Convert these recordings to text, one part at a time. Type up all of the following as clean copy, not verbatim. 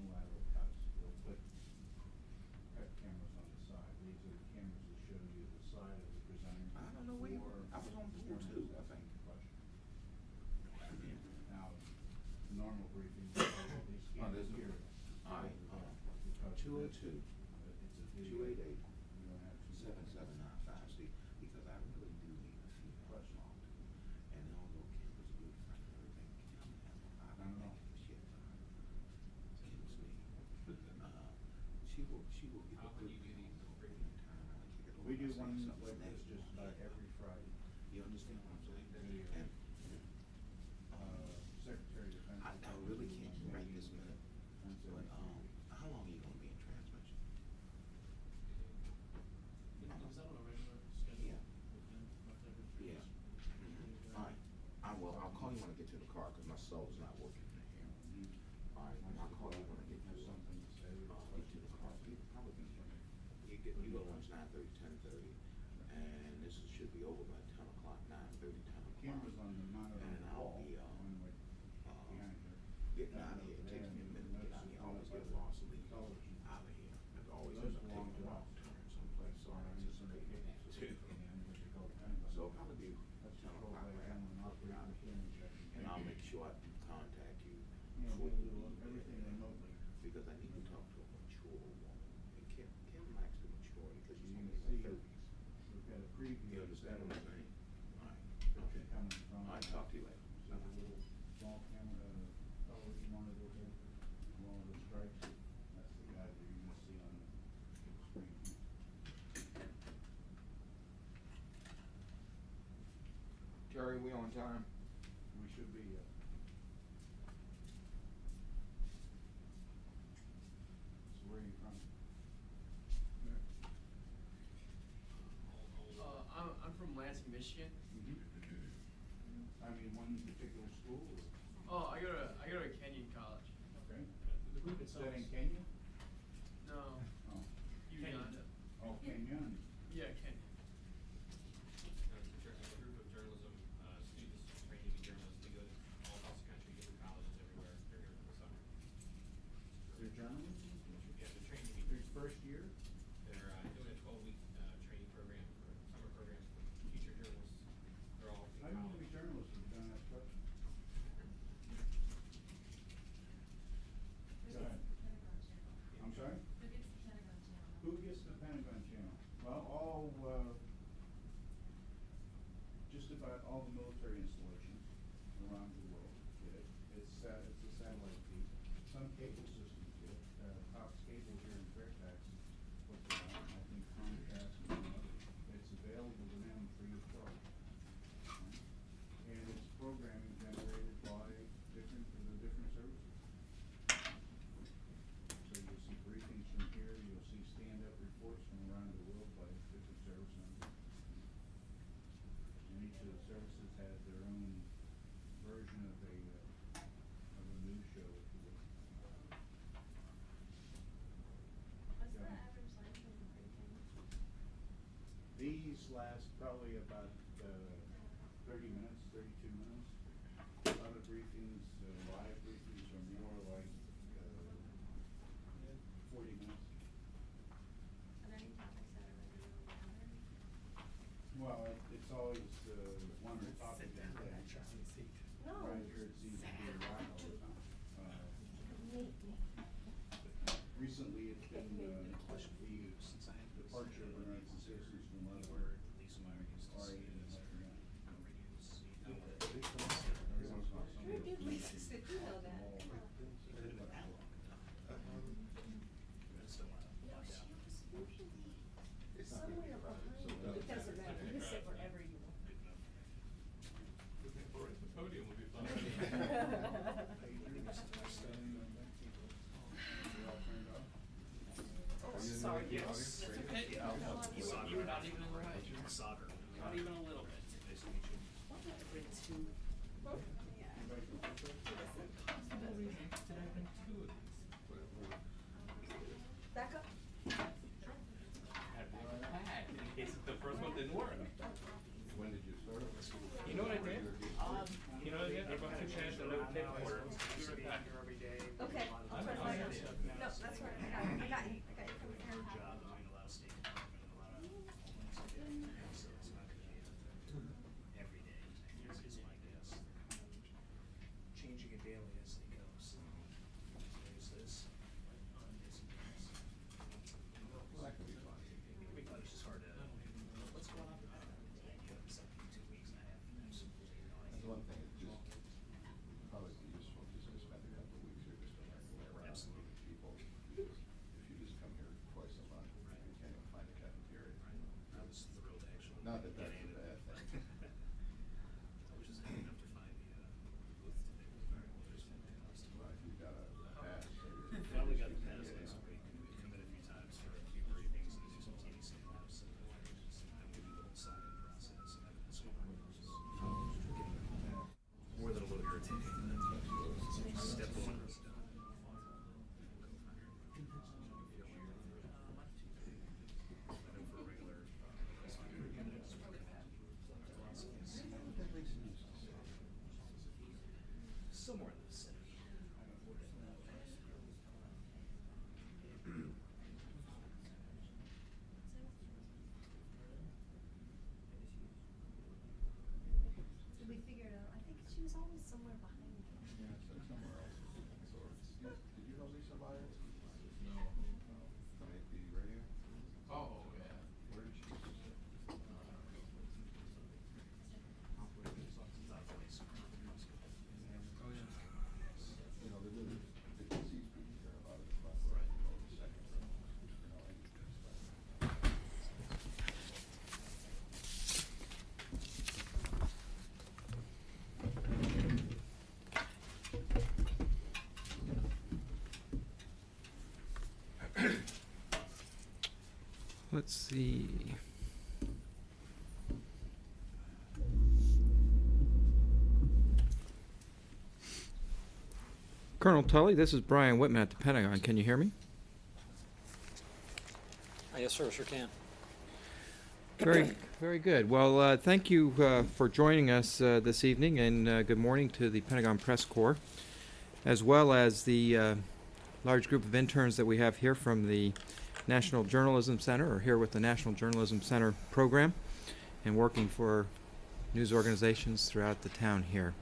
unilateral cuts. We'll put cut cameras on the side. These are the cameras that show you the side of the presenter. I don't know where you were. I was on board too, I think. Now, normal briefings, they scan this here. All right. Because 202. It's a video. 288. You don't have to. 7795. See, because I really do need a few plus locked. And although Kim was good friend and everything, Kim has a lot of negative shit. Kim's me. She will get a good time. We do one like this just about every Friday. You understand what I'm saying? Video. And Secretary of Defense. I really can't right this minute. But how long are you going to be in transmission? Is that on a regular schedule? Yeah. Yeah. All right. I'll call you when I get to the car because my soul's not working in here. All right. I'll call you when I get to something to say. Get to the car. You go lunch 9:30, 10:30, and this should be over by 10 o'clock. 9:30, 10 o'clock. Cameras on the monitor. And I'll be getting out of here. It takes me a minute to get out of here. I always get lost and leave out of here. There's always ends up taking a wrong turn someplace. So I'm anticipating it too. So it'll probably be 10 o'clock right out of here. And I'll make sure I contact you before you leave everything remotely. because I need to talk to a mature woman. And Kim likes the maturity because she's You only can in see her 30s. we've got a preview. You understand what I'm saying? All right. Okay. Coming from. All right, talk to you later. See the little small camera, television monitor here, one of the stripes. That's the guy that you're gonna see on the screen here. Jerry, we on time? We should be, so where are you from? I'm from Lansing, Michigan. I mean, one particular school? Or? Oh, I go to Kenyon College. Okay. The group Is itself that in Kenya? No, Oh. Uganda. Oh, Kenya. Yeah, Kenya. It's a group of journalism students training to be journalists. They go all across the country, different colleges everywhere. They're here for the summer. They're journalists? Yeah, they're training to be Their first year? They're doing a 12-week training program for summer programs for future journalists. They're all in How do you want to be college. journalists if you don't have trust? Go ahead. I'm sorry? Who gets the Pentagon channel? Who gets the Pentagon channel? Well, just about all the military installations around the world get it. It's a satellite feed. Some cable systems get it. Cox Cable here in Fairfax, puts it on. I think Comcast and some others. It's available to them free of charge. And it's programming generated by the different services. So you'll see briefings from here, you'll see stand-up reports from around the world by different service members. And each of the services has their own version of a news show, if you will. What's the average length of the briefing? These last probably about 30 minutes, 32 minutes. Other briefings, live briefings are more like 40 minutes. Are there any topics that are regularly covered? Well, it's always one topic a day. No. Right here, it's easy to hear right all the time. Recently, it's been the departure of American citizens from other RA and Where did Lisa sit? You know that. Somewhere behind. It doesn't matter. You can sit wherever you want. The podium would be fun. Oh, sorry. Yes. That's okay. You were not even in the right. Soccer. Not even a little bit. Nice to meet you. Back up. In case the first one didn't work. When did you start? You know what I did? You know what I did? I brought two chairs and a little tape recorder. Okay. I'll try to find out. Not that that's a bad thing. I was just happy enough to find the booth today. It was very well. There's fantastic. Well, you got a pass. So you're- Finally got the pass last week. We've come in a few times for a few briefings and do some TV setups and then we do the whole sign-in process and that's what more than a little irritating. Step one was done. Somewhere in the city. Did we figure it out? I think she was always somewhere behind me. Yeah, it's like somewhere else. So did you know Lisa Lyons? No. From AP Radio? Oh, yeah. Where did she? You know, the deceased people care about it, but the second row, you know, and Let's see. Colonel Tully, this is Brian Whitman at the Pentagon. Can you hear me? Yes, sir, sure can. Very good. Well, thank you for joining us this evening, and good morning to the Pentagon Press Corps, as well as the large group of interns that we have here from the National Journalism Center, or here with the National Journalism Center program, and working for news organizations throughout the town here.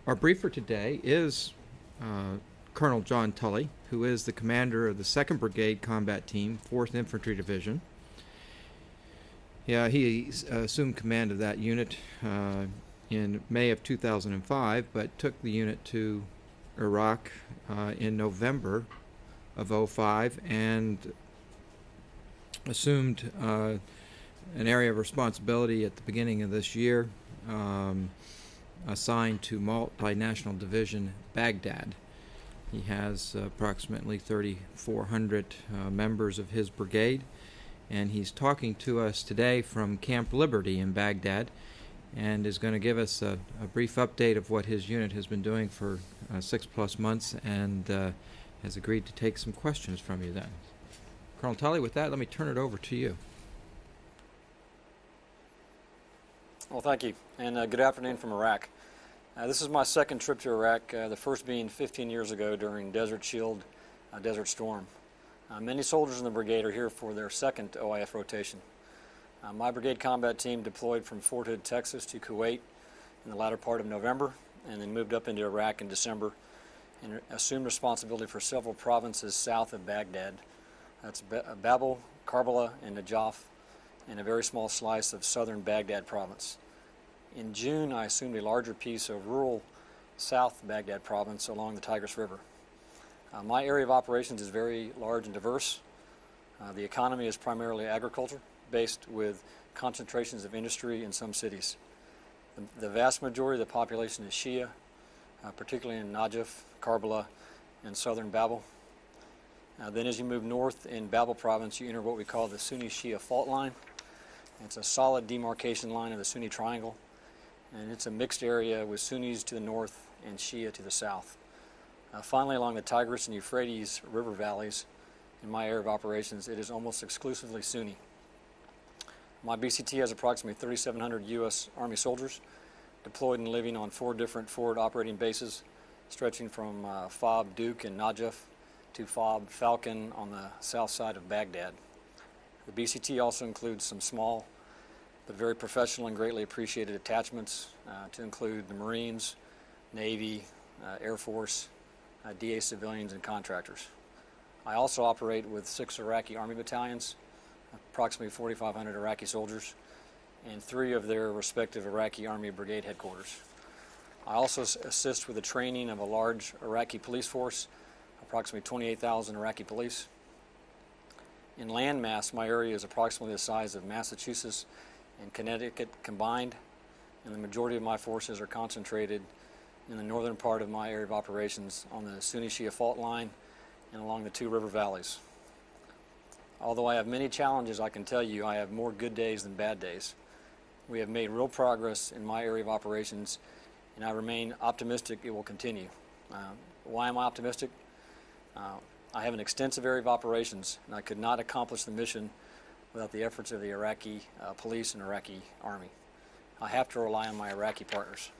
Our briefer today is Colonel John Tully, who is the commander of the 2nd Brigade Combat Team, 4th Infantry Division. Yeah, he assumed command of that unit in May of 2005, but took the unit to Iraq in November of 2005 and assumed an area of responsibility at the beginning of this year, assigned to Multinational Division Baghdad. He has approximately 3,400 members of his brigade, and he's talking to us today from Camp Liberty in Baghdad, and is going to give us a brief update of what his unit has been doing for 6+ months, and has agreed to take some questions from you then. Colonel Tully, with that, let me turn it over to you. Well, thank you, and good afternoon from Iraq. This is my second trip to Iraq, the first being 15 years ago during Desert Shield, Desert Storm. Many soldiers in the brigade are here for their second OIF rotation. My brigade combat team deployed from Fort Hood, Texas to Kuwait in the latter part of November, and then moved up into Iraq in December and assumed responsibility for several provinces south of Baghdad. That's Babel, Karbala, and Najaf, and a very small slice of southern Baghdad province. In June, I assumed a larger piece of rural South Baghdad province along the Tigris River. My area of operations is very large and diverse. The economy is primarily agriculture, based with concentrations of industry in some cities. The vast majority of the population is Shia, particularly in Najaf, Karbala, and southern Babel. Then as you move north in Babel province, you enter what we call the Sunni-Shia fault line. It's a solid demarcation line of the Sunni Triangle, and it's a mixed area with Sunnis to the north and Shia to the south. Finally, along the Tigris and Euphrates river valleys, in my area of operations, it is almost exclusively Sunni. My BCT has approximately 3,700 U.S. Army soldiers deployed and living on 4 different forward operating bases, stretching from FOB Duke in Najaf to FOB Falcon on the south side of Baghdad. The BCT also includes some small but very professional and greatly appreciated attachments to include the Marines, Navy, Air Force, DA civilians, and contractors. I also operate with 6 Iraqi Army battalions, approximately 4,500 Iraqi soldiers, and 3 of their respective Iraqi Army brigade headquarters. I also assist with the training of a large Iraqi police force, approximately 28,000 Iraqi police. In land mass, my area is approximately the size of Massachusetts and Connecticut combined, and the majority of my forces are concentrated in the northern part of my area of operations on the Sunni-Shia fault line and along the two river valleys. Although I have many challenges, I can tell you I have more good days than bad days. We have made real progress in my area of operations, and I remain optimistic it will continue. Why am I optimistic? I have an extensive area of operations, and I could not accomplish the mission without the efforts of the Iraqi police and Iraqi Army. I have to rely on my Iraqi partners.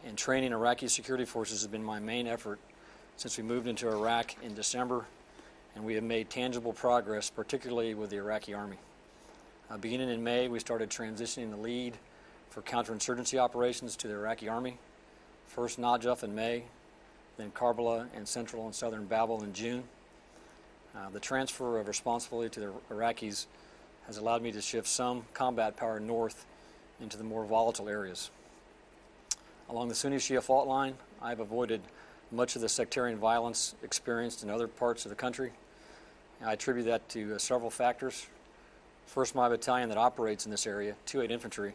And training Iraqi security forces has been my main effort since we moved into Iraq in December, and we have made tangible progress, particularly with the Iraqi Army. Beginning in May, we started transitioning the lead for counterinsurgency operations to the Iraqi Army. First Najaf in May, then Karbala and central and southern Babel in June. The transfer of responsibility to the Iraqis has allowed me to shift some combat power north into the more volatile areas. Along the Sunni-Shia fault line, I have avoided much of the sectarian violence experienced in other parts of the country. I attribute that to several factors. First, my battalion that operates in this area, 2-8 Infantry,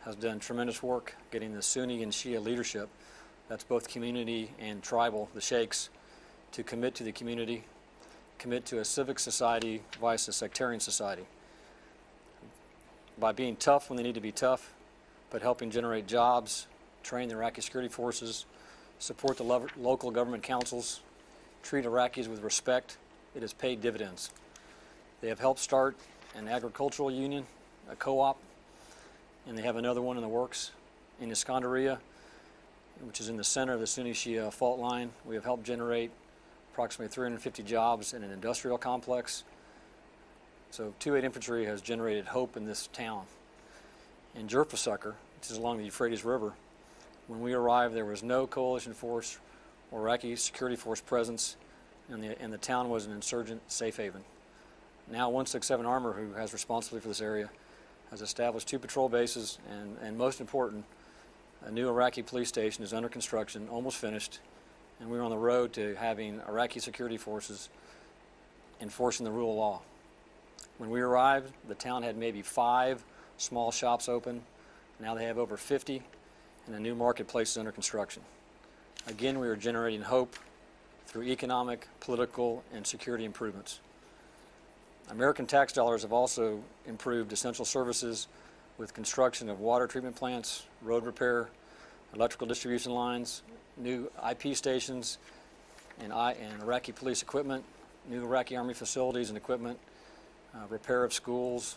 has done tremendous work getting the Sunni and Shia leadership, that's both community and tribal, the sheikhs, to commit to the community, commit to a civic society vice a sectarian society. By being tough when they need to be tough, but helping generate jobs, train the Iraqi security forces, support the local government councils, treat Iraqis with respect, it has paid dividends. They have helped start an agricultural union, a co-op, and they have another one in the works. In Iskandariya, which is in the center of the Sunni-Shia fault line, we have helped generate approximately 350 jobs in an industrial complex. So 2-8 Infantry has generated hope in this town. In Jurfasukar, which is along the Euphrates River, when we arrived, there was no coalition force or Iraqi security force presence, and the town was an insurgent safe haven. Now 167 Armor, who has responsibility for this area, has established 2 patrol bases, and most important, a new Iraqi police station is under construction, almost finished, and we're on the road to having Iraqi security forces enforcing the rule of law. When we arrived, the town had maybe 5 small shops open. Now they have over 50, and a new marketplace is under construction. Again, we are generating hope through economic, political, and security improvements. American tax dollars have also improved essential services with construction of water treatment plants, road repair, electrical distribution lines, new IP stations, and Iraqi police equipment, new Iraqi Army facilities and equipment, repair of schools,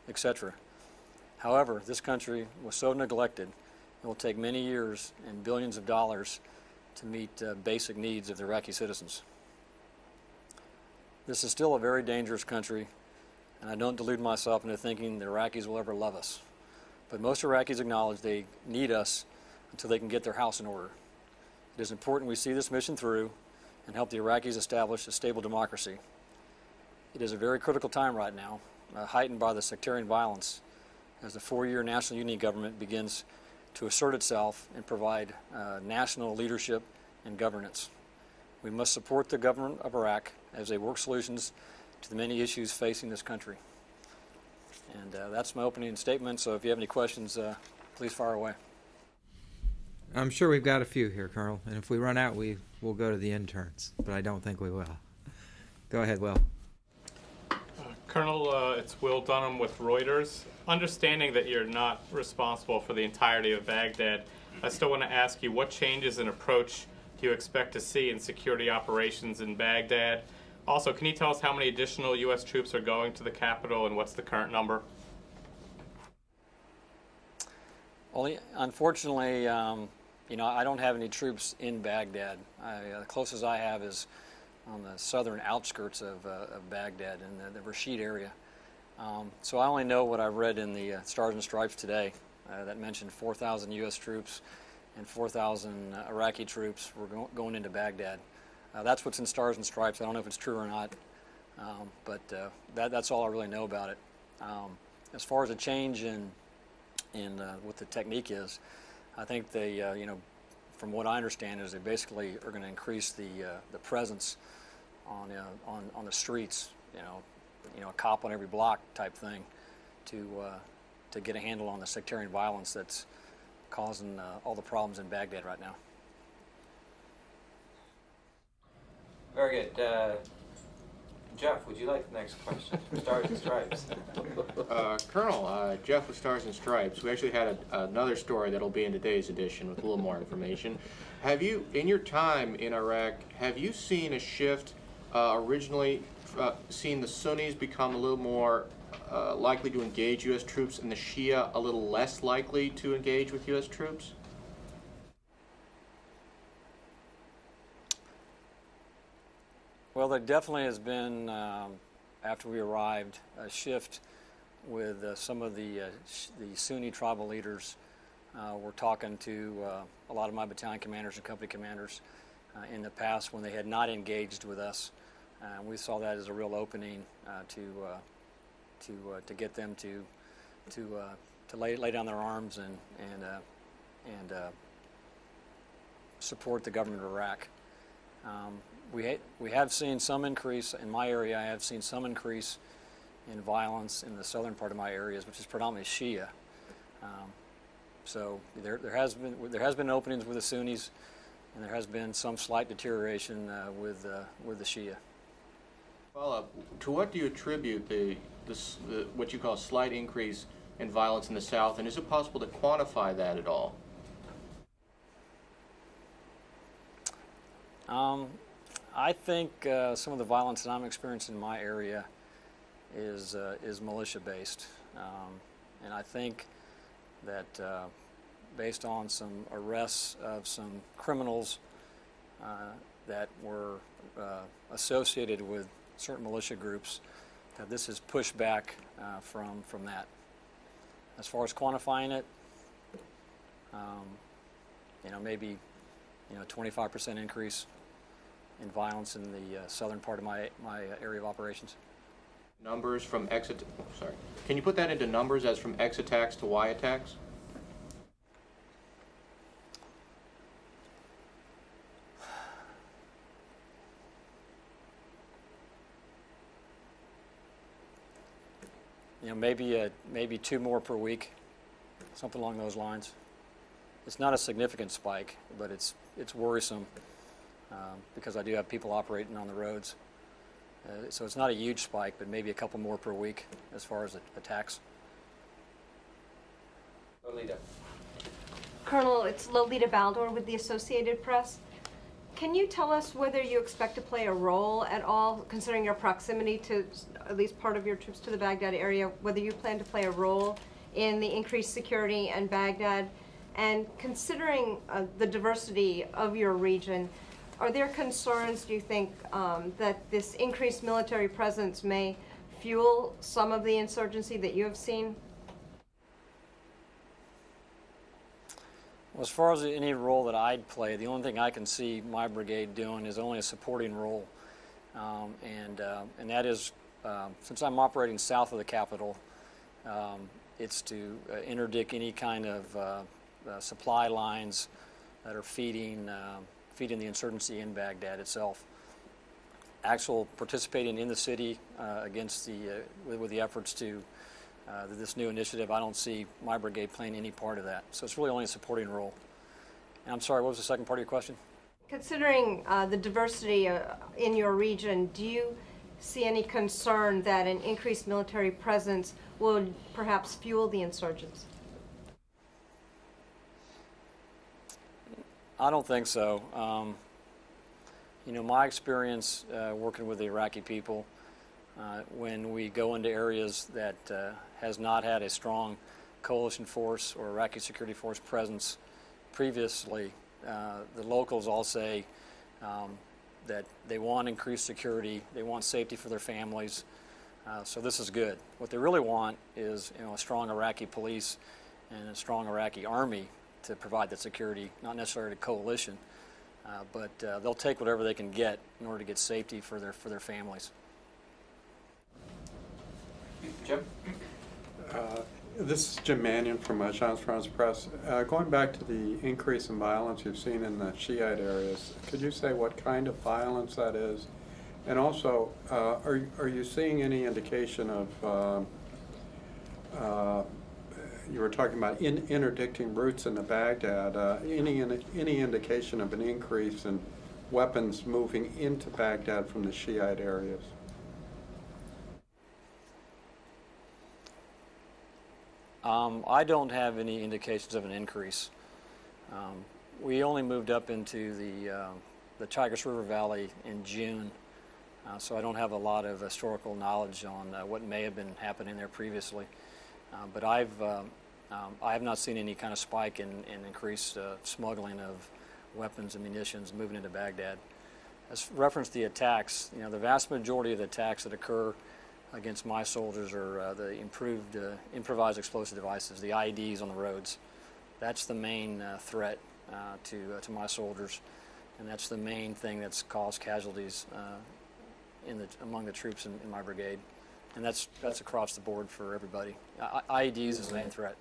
etc. However, this country was so neglected, it will take many years and billions of dollars to meet basic needs of the Iraqi citizens. This is still a very dangerous country, and I don't delude myself into thinking the Iraqis will ever love us. But most Iraqis acknowledge they need us until they can get their house in order. It is important we see this mission through and help the Iraqis establish a stable democracy. It is a very critical time right now, heightened by the sectarian violence, as the 4-year national unity government begins to assert itself and provide national leadership and governance. We must support the government of Iraq as they work solutions to the many issues facing this country. And that's my opening statement, so if you have any questions, please fire away. I'm sure we've got a few here, Colonel, and if we run out, we'll go to the interns, but I don't think we will. Go ahead, Will. Colonel, it's Will Dunham with Reuters. Understanding that you're not responsible for the entirety of Baghdad, I still want to ask you, what changes in approach do you expect to see in security operations in Baghdad? Also, can you tell us how many additional U.S. troops are going to the capital and what's the current number? Well, unfortunately, I don't have any troops in Baghdad. The closest I have is on the southern outskirts of Baghdad in the Rashid area. So I only know what I read in the Stars and Stripes today that mentioned 4,000 U.S. troops and 4,000 Iraqi troops were going into Baghdad. That's what's in Stars and Stripes. I don't know if it's true or not, but that's all I really know about it. As far as a change in what the technique is, I think they, from what I understand, is they basically are going to increase the presence on the streets, a cop on every block type thing to get a handle on the sectarian violence that's causing all the problems in Baghdad right now. Very good. Jeff, would you like the next question? Stars and Stripes. Colonel, Jeff with Stars and Stripes. We actually had another story that'll be in today's edition with a little more information. Have you, in your time in Iraq, have you seen a shift, originally seen the Sunnis become a little more likely to engage U.S. troops and the Shia a little less likely to engage with U.S. troops? Well, there definitely has been, after we arrived, a shift with some of the Sunni tribal leaders. We're talking to a lot of my battalion commanders and company commanders in the past when they had not engaged with us. We saw that as a real opening to get them to lay down their arms and support the government of Iraq. We have seen some increase in my area. I have seen some increase in violence in the southern part of my areas, which is predominantly Shia. So there has been openings with the Sunnis, and there has been some slight deterioration with the Shia. Well, to what do you attribute the what you call a slight increase in violence in the South, and is it possible to quantify that at all? I think some of the violence that I'm experiencing in my area is militia-based, and I think that based on some arrests of some criminals that were associated with certain militia groups, that this is pushed back from that. As far as quantifying it, maybe 25% increase in violence in the southern part of my area of operations. Numbers from Can you put that into numbers as from X attacks to Y attacks? Maybe 2 more per week, something along those lines. It's not a significant spike, but it's worrisome because I do have people operating on the roads. So it's not a huge spike, but maybe a couple more per week as far as attacks. Lolita. Colonel, it's Lolita Baldor with the Associated Press. Can you tell us whether you expect to play a role at all, considering your proximity to at least part of your troops to the Baghdad area, whether you plan to play a role in the increased security in Baghdad? And considering the diversity of your region, are there concerns, do you think, that this increased military presence may fuel some of the insurgency that you have seen? Well, as far as any role that I'd play, the only thing I can see my brigade doing is only a supporting role. And that is, since I'm operating south of the capital, it's to interdict any kind of supply lines that are feeding the insurgency in Baghdad itself. Actual participating in the city against with the efforts to this new initiative, I don't see my brigade playing any part of that. So it's really only a supporting role. And I'm sorry, what was the second part of your question? Considering the diversity in your region, do you see any concern that an increased military presence would perhaps fuel the insurgents? I don't think so. My experience working with the Iraqi people, when we go into areas that has not had a strong coalition force or Iraqi security force presence previously, the locals all say that they want increased security, they want safety for their families, so this is good. What they really want is a strong Iraqi police and a strong Iraqi army to provide that security, not necessarily a coalition, but they'll take whatever they can get in order to get safety for their families. Jim? This is Jim Mannion from Agence France Press. Going back to the increase in violence you've seen in the Shiite areas, could you say what kind of violence that is And also, are you seeing any indication of, you were talking about interdicting routes into Baghdad, any indication of an increase in weapons moving into Baghdad from the Shiite areas? I don't have any indications of an increase. We only moved up into the Tigris River Valley in June, so I don't have a lot of historical knowledge on what may have been happening there previously. But I have not seen any kind of spike in increased smuggling of weapons and munitions moving into Baghdad. As referenced the attacks, the vast majority of the attacks that occur against my soldiers are the improved improvised explosive devices, the IEDs on the roads. That's the main threat to my soldiers, and that's the main thing that's caused casualties among the troops in my brigade. And that's across the board for everybody. IEDs is the main threat.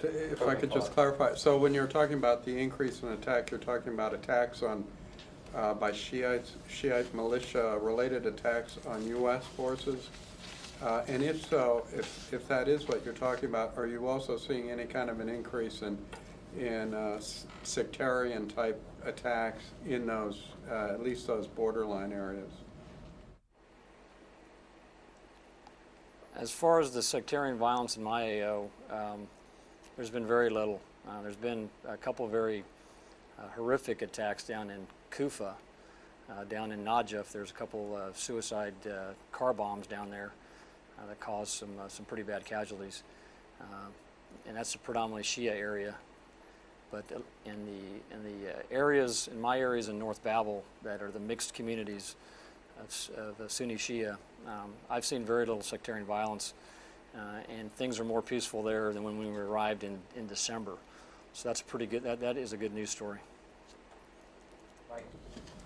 If I could just clarify, so when you're talking about the increase in attack, you're talking about attacks on by Shiite militia related attacks on U.S. forces? And if so, if that is what you're talking about, are you also seeing any kind of an increase in sectarian type attacks in those, at least those borderline areas? As far as the sectarian violence in my AO, there's been very little. There's been a couple of very horrific attacks down in Kufa, down in Najaf. There's a couple of suicide car bombs down there that caused some pretty bad casualties, and that's a predominantly Shia area. But in the areas, in my areas in North Babel that are the mixed communities of Sunni Shia, I've seen very little sectarian violence, and things are more peaceful there than when we arrived in December. So that's pretty good. That is a good news story.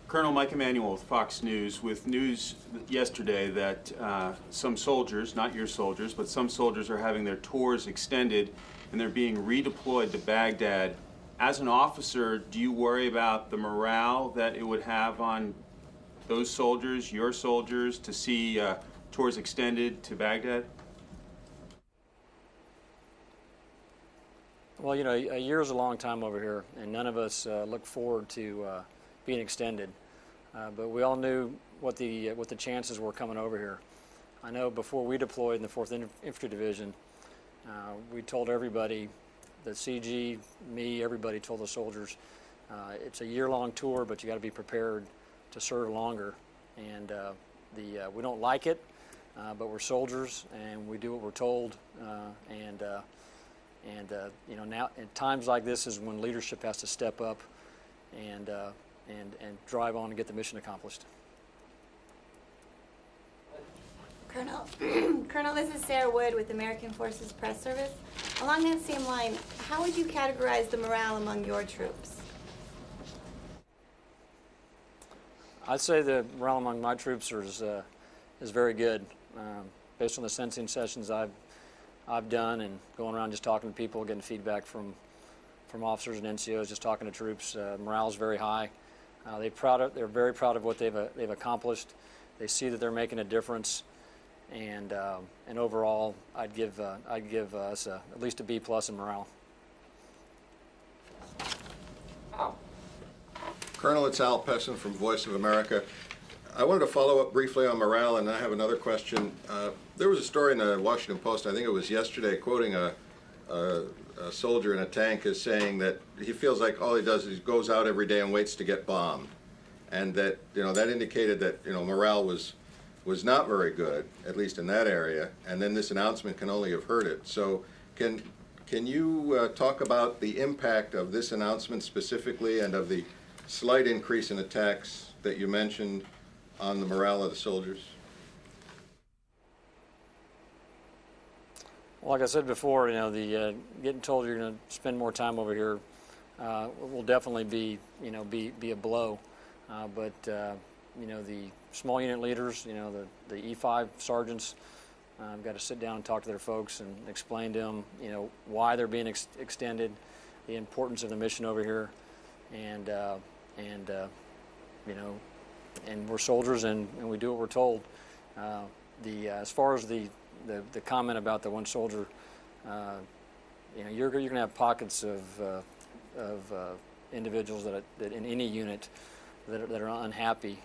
Colonel Mike Emanuel with Fox News, with news yesterday that some soldiers, not your soldiers, but some soldiers are having their tours extended and they're being redeployed to Baghdad. As an officer, do you worry about the morale that it would have on those soldiers, your soldiers, to see tours extended to Baghdad? Well, a year is a long time over here, and none of us look forward to being extended. But we all knew what the chances were coming over here. I know before we deployed in the 4th Infantry Division, we told everybody, the CG, me, everybody told the soldiers, it's a year-long tour, but you got to be prepared to serve longer. And we don't like it, but we're soldiers and we do what we're told. Now at times like this is when leadership has to step up and drive on and get the mission accomplished. Colonel, this is Sarah Wood with American Forces Press Service. Along that same line, how would you categorize the morale among your troops? I'd say the morale among my troops is very good. Based on the sensing sessions I've done and going around just talking to people, getting feedback from officers and NCOs, just talking to troops, morale is very high. They're very proud of what they've accomplished. They see that they're making a difference, and overall, I'd give us at least a B+ in morale. Colonel, it's Al Pessin from Voice of America. I wanted to follow up briefly on morale, and I have another question. There was a story in the Washington Post, I think it was yesterday, quoting a soldier in a tank as saying that he feels like all he does is he goes out every day and waits to get bombed, and that that indicated that morale was not very good, at least in that area, and then this announcement can only have hurt it. So can you talk about the impact of this announcement specifically and of the slight increase in attacks that you mentioned on the morale of the soldiers? Well, like I said before, the getting told you're going to spend more time over here will definitely be a blow. But the small unit leaders, the E5 sergeants, I've got to sit down and talk to their folks and explain to them, why they're being extended, the importance of the mission over here, and and we're soldiers, and we do what we're told. As far as the comment about the one soldier, you're going to have pockets of individuals that in any unit that are unhappy,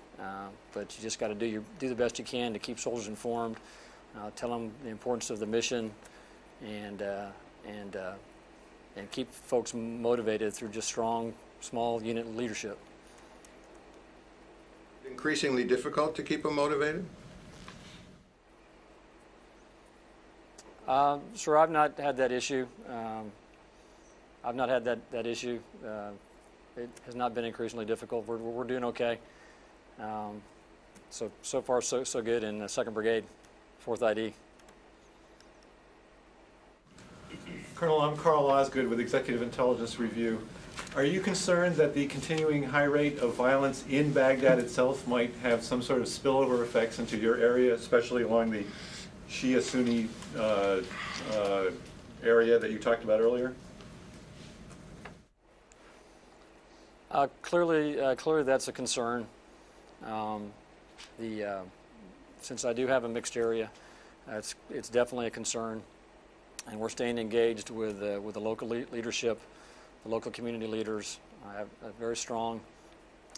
but you just got to do the best you can to keep soldiers informed, tell them the importance of the mission, and keep folks motivated through just strong, small unit leadership. Increasingly difficult to keep them motivated? Sir, I've not had that issue. I've not had that issue. It has not been increasingly difficult. We're doing okay. So far, so good in the 2nd Brigade, 4th ID. Colonel, I'm Carl Osgood with Executive Intelligence Review. Are you concerned that the continuing high rate of violence in Baghdad itself might have some sort of spillover effects into your area, especially along the Shia-Sunni area that you talked about earlier? Clearly that's a concern. Since I do have a mixed area, it's definitely a concern, and we're staying engaged with the local leadership, the local community leaders. I have a very strong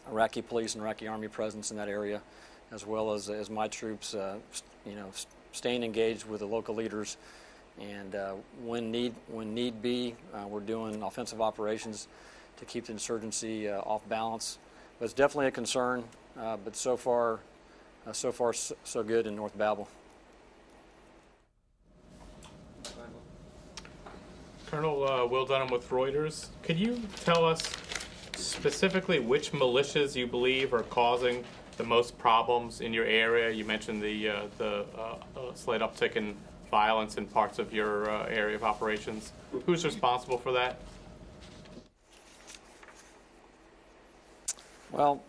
Iraqi police and Iraqi Army presence in that area, as well as my troops, staying engaged with the local leaders, and when need be, we're doing offensive operations to keep the insurgency off balance. But it's definitely a concern, but so far so good in North Babel. Colonel Will Dunham with Reuters. Could you tell us specifically which militias you believe are causing the most problems in your area? You mentioned the slight uptick in violence in parts of your area of operations. Who's responsible for that? Well,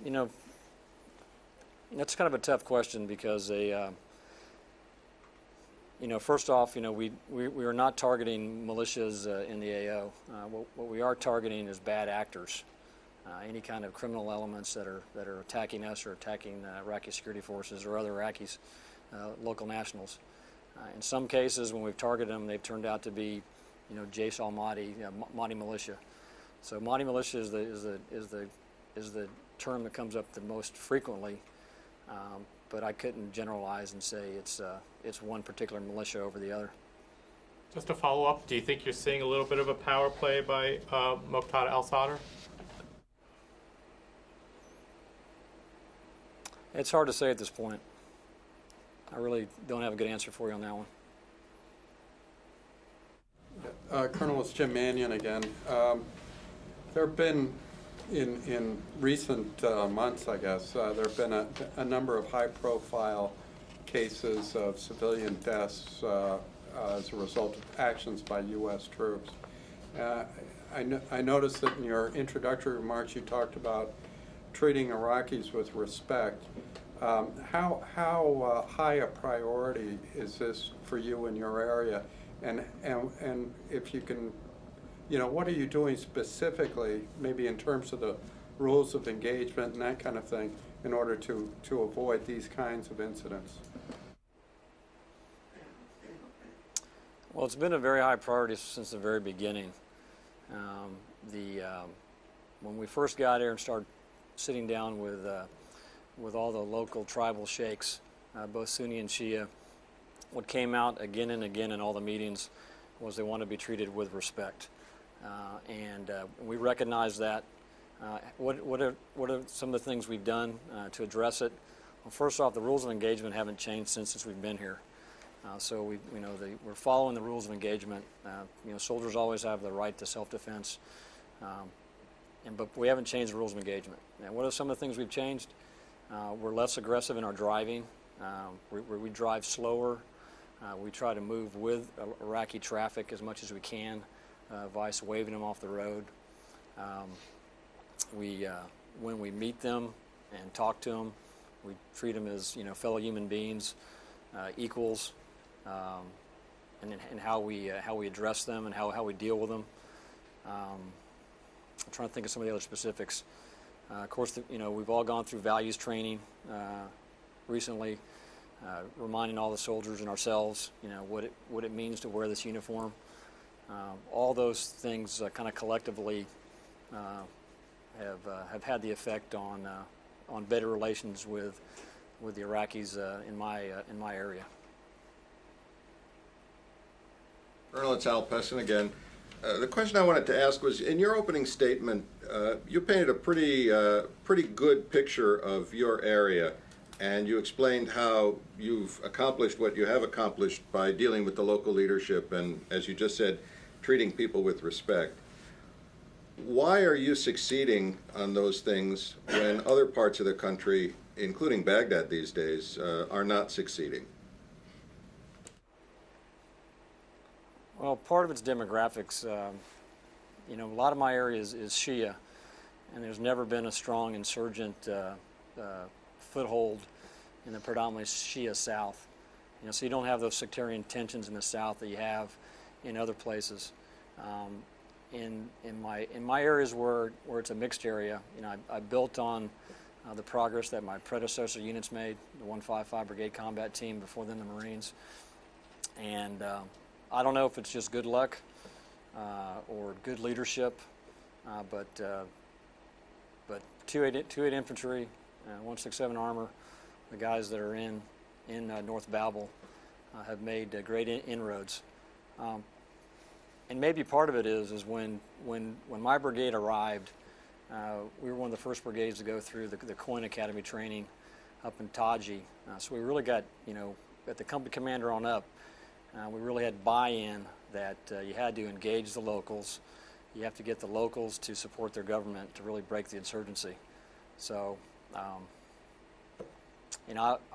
that's kind of a tough question because first off, we are not targeting militias in the AO. What we are targeting is bad actors, any kind of criminal elements that are attacking us or attacking Iraqi security forces or other Iraqis, local nationals. In some cases, when we've targeted them, they've turned out to be, Jaish al-Mahdi, Mahdi militia. So Mahdi militia is the term that comes up the most frequently, but I couldn't generalize and say it's one particular militia over the other. Just to follow up, do you think you're seeing a little bit of a power play by Muqtada al-Sadr? It's hard to say at this point. I really don't have a good answer for you on that one. Colonel, it's Jim Mannion again. There have been, in recent months, I guess, there have been a number of high-profile cases of civilian deaths as a result of actions by U.S. troops. I noticed that in your introductory remarks you talked about treating Iraqis with respect. How high a priority is this for you in your area? And if you can, what are you doing specifically, maybe in terms of the rules of engagement and that kind of thing, in order to avoid these kinds of incidents? Well, it's been a very high priority since the very beginning. When we first got here and started sitting down with all the local tribal sheikhs, both Sunni and Shia, what came out again and again in all the meetings was they want to be treated with respect, and we recognize that. What are some of the things we've done to address it? Well, first off, the rules of engagement haven't changed since we've been here. So we're following the rules of engagement. Soldiers always have the right to self-defense, but we haven't changed the rules of engagement. And what are some of the things we've changed? We're less aggressive in our driving. We drive slower. We try to move with Iraqi traffic as much as we can, vice waving them off the road. When we meet them and talk to them, we treat them as fellow human beings, equals, and how we address them and how we deal with them. I'm trying to think of some of the other specifics. Of course, we've all gone through values training recently, reminding all the soldiers and ourselves, what it means to wear this uniform. All those things kind of collectively have had the effect on better relations with the Iraqis in my area. Colonel, it's Al Pessin again. The question I wanted to ask was, in your opening statement, you painted a pretty good picture of your area, and you explained how you've accomplished what you have accomplished by dealing with the local leadership and, as you just said, treating people with respect. Why are you succeeding on those things when other parts of the country, including Baghdad these days, are not succeeding? Well, part of its demographics. A lot of my area is Shia, and there's never been a strong insurgent foothold in the predominantly Shia South. So you don't have those sectarian tensions in the South that you have in other places. In my areas where it's a mixed area, I built on the progress that my predecessor units made, the 155 Brigade Combat Team, before then the Marines, and I don't know if it's just good luck or good leadership, but 208 Infantry, 167 Armor, the guys that are in North Babel have made great inroads. And maybe part of it is when my brigade arrived, we were one of the first brigades to go through the Coin Academy training up in Taji. So we really got, at the company commander on up, we really had buy-in that you had to engage the locals. You have to get the locals to support their government to really break the insurgency. So, I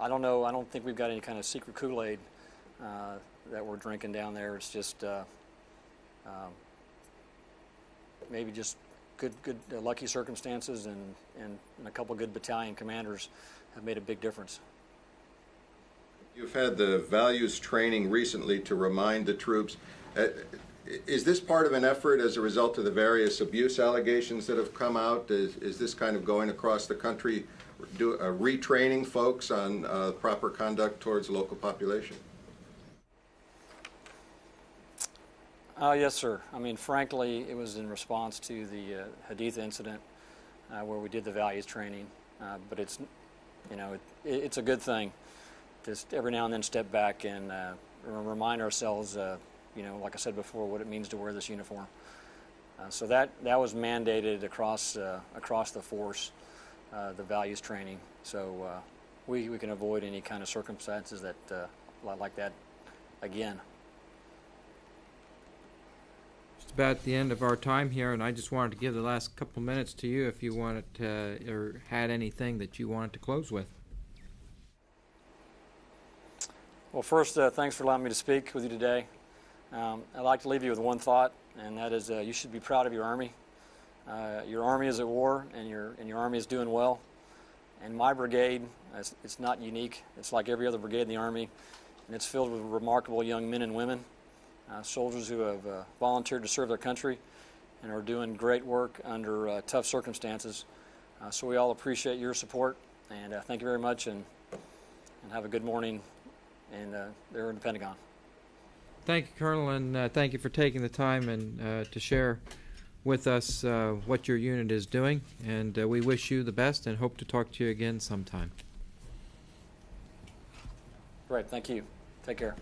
don't know. I don't think we've got any kind of secret Kool-Aid that we're drinking down there. It's just maybe just good lucky circumstances, and a couple good battalion commanders have made a big difference. You've had the values training recently to remind the troops. Is this part of an effort as a result of the various abuse allegations that have come out? Is this kind of going across the country, retraining folks on proper conduct towards the local population? Yes, sir. Frankly, it was in response to the Hadith incident where we did the values training. But it's a good thing. Just every now and then step back and remind ourselves, like I said before, what it means to wear this uniform. So that was mandated across the force, the values training. So we can avoid any kind of circumstances that like that again. Just about the end of our time here, and I just wanted to give the last couple minutes to you if you wanted to, or had anything that you wanted to close with. Well, first, thanks for allowing me to speak with you today. I'd like to leave you with one thought, and that is you should be proud of your Army. Your Army is at war, and your Army is doing well. And my brigade, it's not unique. It's like every other brigade in the Army, and it's filled with remarkable young men and women, soldiers who have volunteered to serve their country and are doing great work under tough circumstances. So we all appreciate your support, and thank you very much, and have a good morning. And they're in the Pentagon. Thank you, Colonel, and thank you for taking the time and to share with us what your unit is doing. And we wish you the best and hope to talk to you again sometime. Great, thank you. Take care.